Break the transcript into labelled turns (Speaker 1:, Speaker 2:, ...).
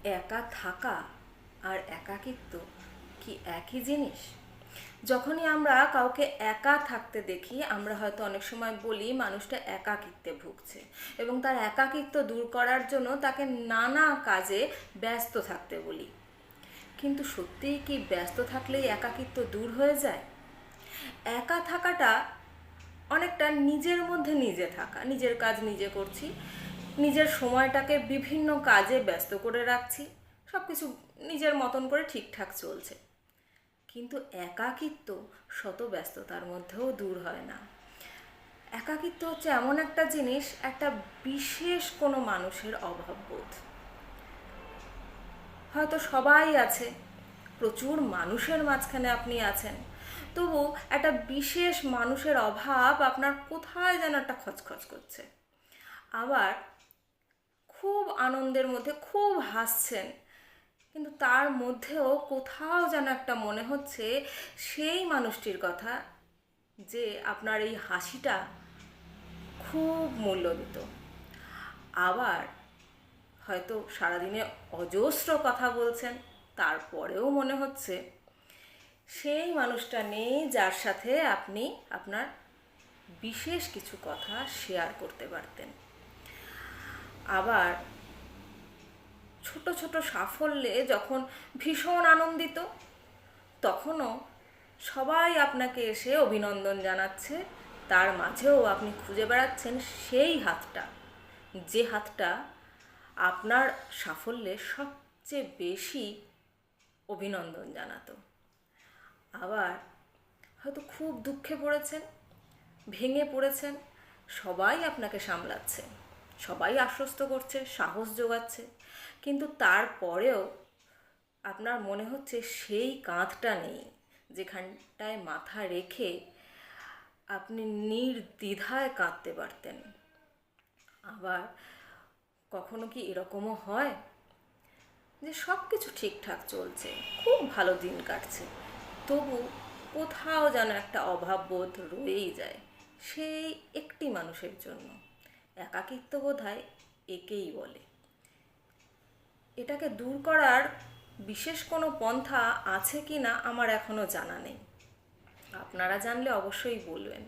Speaker 1: একা থাকা আর একাকিত্ব কি একই জিনিস? যখনই আমরা কাউকে একা থাকতে দেখি, আমরা হয়তো অনেক সময় বলি মানুষটা একাকিত্বে ভুগছে, এবং তার একাকিত্ব দূর করার জন্য তাকে নানা কাজে ব্যস্ত থাকতে বলি। কিন্তু সত্যিই কি ব্যস্ত থাকলেই একাকিত্ব দূর হয়ে যায়? একা থাকাটা অনেকটা নিজের মধ্যে নিজে থাকা, নিজের কাজ নিজে করছি, নিজের সময়টাকে বিভিন্ন কাজে ব্যস্ত করে রাখছি, সব কিছু নিজের মতন করে ঠিকঠাক চলছে। কিন্তু একাকিত্ব শত ব্যস্ততার মধ্যেও দূর হয় না। একাকিত্ব হচ্ছে এমন একটা জিনিস, একটা বিশেষ কোনো মানুষের অভাববোধ। হয়তো সবাই আছে, প্রচুর মানুষের মাঝখানে আপনি আছেন, তবু একটা বিশেষ মানুষের অভাব আপনার কোথায় যেন একটা খচখচ করছে। আবার খুব আনন্দের মধ্যে খুব হাসছেন, কিন্তু তার মধ্যেও কোথাও যেন একটা মনে হচ্ছে সেই মানুষটির কথা, যে আপনার এই হাসিটা খুব মূল্য দিত। আবার হয়তো সারাদিনে অজস্র কথা বলছেন, তারপরেও মনে হচ্ছে সেই মানুষটা নেই যার সাথে আপনি আপনার বিশেষ কিছু কথা শেয়ার করতে পারতেন। আবার ছোট ছোট সাফল্যে যখন ভীষণ আনন্দিত, তখনও সবাই আপনাকে এসে অভিনন্দন জানাচ্ছে, তার মাঝেও আপনি খুঁজে বেড়াচ্ছেন সেই হাতটা, যে হাতটা আপনার সাফল্যে সবচেয়ে বেশি অভিনন্দন জানাতো। আবার হয়তো খুব দুঃখে পড়েছেন, ভেঙে পড়েছেন, সবাই আপনাকে সামলাচ্ছে, সবাই আশ্বস্ত করছে, সাহস যোগাচ্ছে, কিন্তু তারপরেও আপনার মনে হচ্ছে সেই কাঁধটা নেই যেখানটায় মাথা রেখে আপনি নির্দ্বিধায় কাঁদতে পারতেন। আবার কখনো কি এরকমও হয় যে সব কিছু ঠিকঠাক চলছে, খুব ভালো দিন কাটছে, তবু কোথাও যেন একটা অভাববোধ রয়েই যায় সেই একটি মানুষের জন্য। একাকিত্ব বোধহয় একেই বলে। এটাকে দূর করার বিশেষ কোনো পন্থা আছে কি না আমার এখনও জানা নেই। আপনারা জানলে অবশ্যই বলবেন।